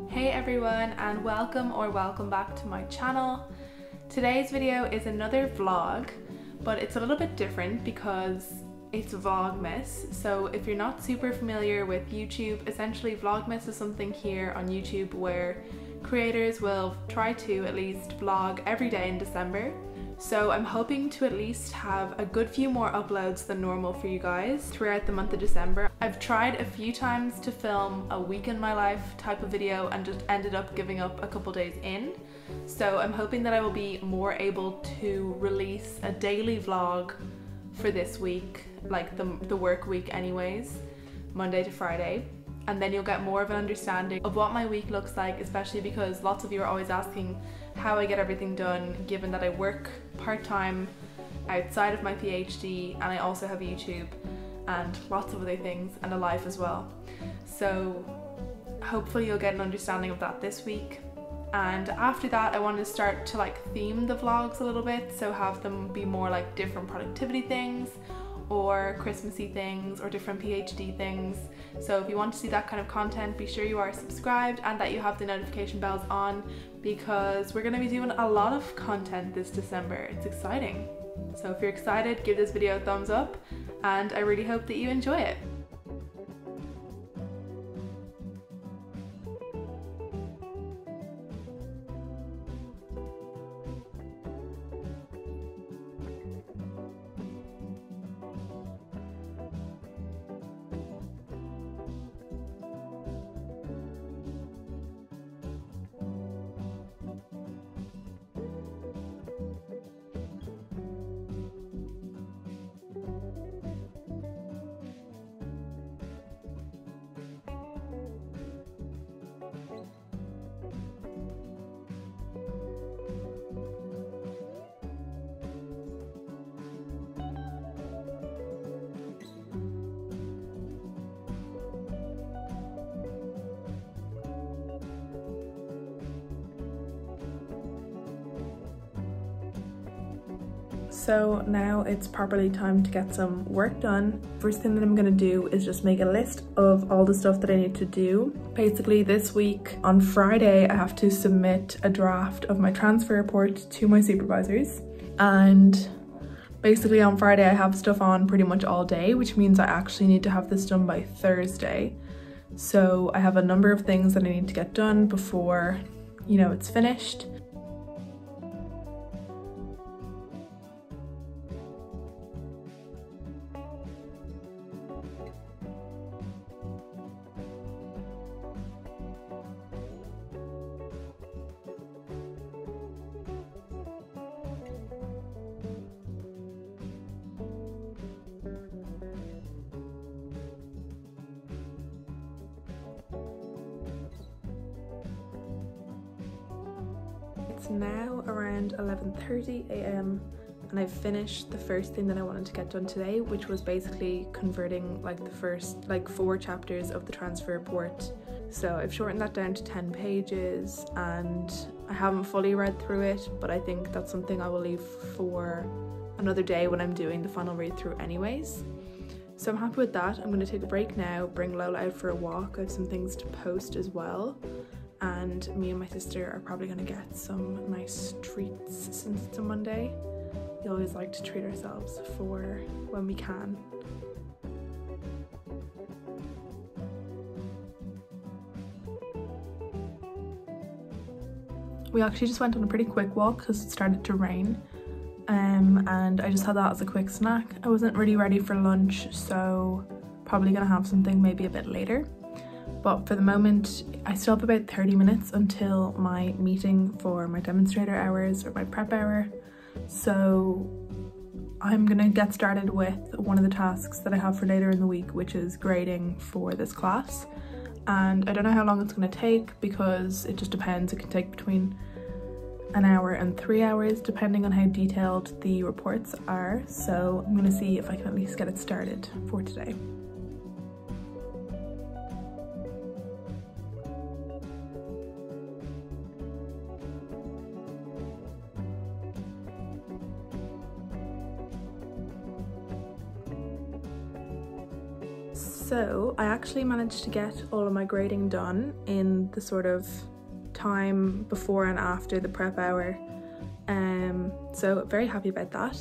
Hey everyone, and welcome back to my channel. Today's video is another vlog, but it's a little bit different because it's Vlogmas. So if you're not super familiar with YouTube, essentially Vlogmas is something here on YouTube where creators will try to at least vlog every day in December. So I'm hoping to at least have a good few more uploads than normal for you guys throughout the month of December. I've tried a few times to film a week in my life type of video and just ended up giving up a couple days in. So I'm hoping that I will be more able to release a daily vlog for this week, like the work week anyways, Monday to Friday. And then you'll get more of an understanding of what my week looks like, especially because lots of you are always asking how I get everything done, given that I work part-time outside of my PhD and I also have YouTube and lots of other things and a life as well. So hopefully you'll get an understanding of that this week. And after that I wanted to start to theme the vlogs a little bit, so have them be more like different productivity things or Christmassy things or different PhD things. So if you want to see that kind of content, be sure you are subscribed and that you have the notification bells on, because we're going to be doing a lot of content this December. It's exciting. So if you're excited, give this video a thumbs up and I really hope that you enjoy it. So now it's properly time to get some work done. First thing that I'm gonna do is just make a list of all the stuff that I need to do. Basically this week on Friday I have to submit a draft of my transfer report to my supervisors, and basically on Friday I have stuff on pretty much all day, which means I actually need to have this done by Thursday. So I have a number of things that I need to get done before, you know, it's finished. It's now around 11:30 a.m. and I've finished the first thing that I wanted to get done today, which was basically converting the first 4 chapters of the transfer report. So I've shortened that down to 10 pages and I haven't fully read through it, but I think that's something I will leave for another day when I'm doing the final read through anyways. So I'm happy with that. I'm going to take a break now, bring Lola out for a walk. I have some things to post as well. And me and my sister are probably gonna get some nice treats since it's a Monday. We always like to treat ourselves for when we can. We actually just went on a pretty quick walk because it started to rain, and I just had that as a quick snack. I wasn't really ready for lunch, so probably gonna have something maybe a bit later. But for the moment, I still have about 30 minutes until my meeting for my demonstrator hours or my prep hour. So I'm gonna get started with one of the tasks that I have for later in the week, which is grading for this class. And I don't know how long it's gonna take because it just depends. It can take between an hour and 3 hours depending on how detailed the reports are. So I'm gonna see if I can at least get it started for today. So I actually managed to get all of my grading done in the sort of time before and after the prep hour. So very happy about that,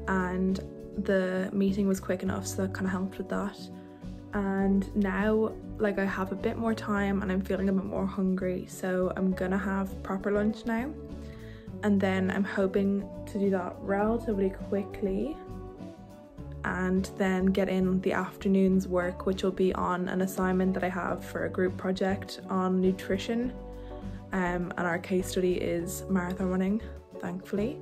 and the meeting was quick enough, so that kind of helped with that. And now like I have a bit more time and I'm feeling a bit more hungry, so I'm gonna have proper lunch now, and then I'm hoping to do that relatively quickly and then get in the afternoon's work, which will be on an assignment that I have for a group project on nutrition, and our case study is marathon running, thankfully.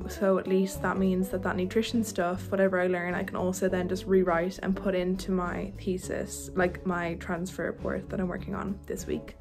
So at least that means that nutrition stuff, whatever I learn, I can also then just rewrite and put into my thesis, like my transfer report that I'm working on this week.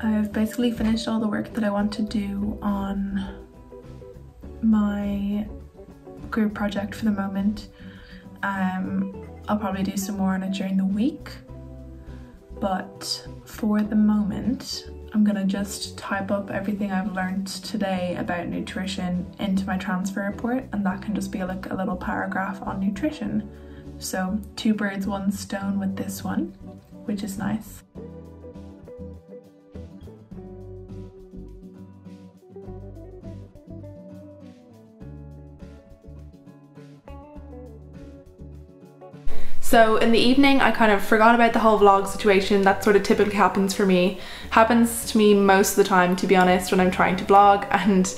I've basically finished all the work that I want to do on my group project for the moment. I'll probably do some more on it during the week, but for the moment I'm gonna just type up everything I've learned today about nutrition into my transfer report, and that can just be like a little paragraph on nutrition. So 2 birds, 1 stone with this one, which is nice. So in the evening I kind of forgot about the whole vlog situation. That sort of typically happens for me. Happens to me most of the time, to be honest, when I'm trying to vlog. And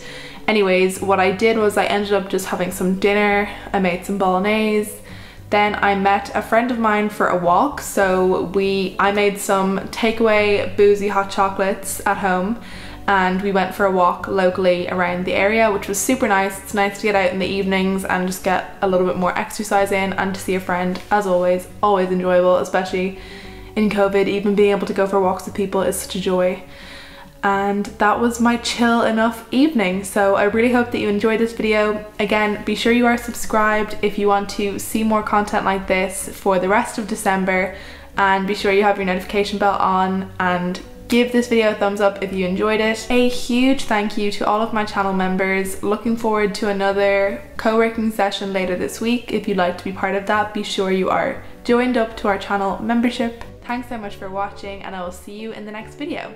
anyways, what I did was I ended up just having some dinner. I made some bolognese. Then I met a friend of mine for a walk. So I made some takeaway boozy hot chocolates at home, and we went for a walk locally around the area, which was super nice. It's nice to get out in the evenings and just get a little bit more exercise in, and to see a friend, as always enjoyable, especially in COVID. Even being able to go for walks with people is such a joy. And that was my chill enough evening. So I really hope that you enjoyed this video. Again, be sure you are subscribed if you want to see more content like this for the rest of December, and be sure you have your notification bell on, and give this video a thumbs up if you enjoyed it. A huge thank you to all of my channel members. Looking forward to another co-working session later this week. If you'd like to be part of that, be sure you are joined up to our channel membership. Thanks so much for watching, and I will see you in the next video.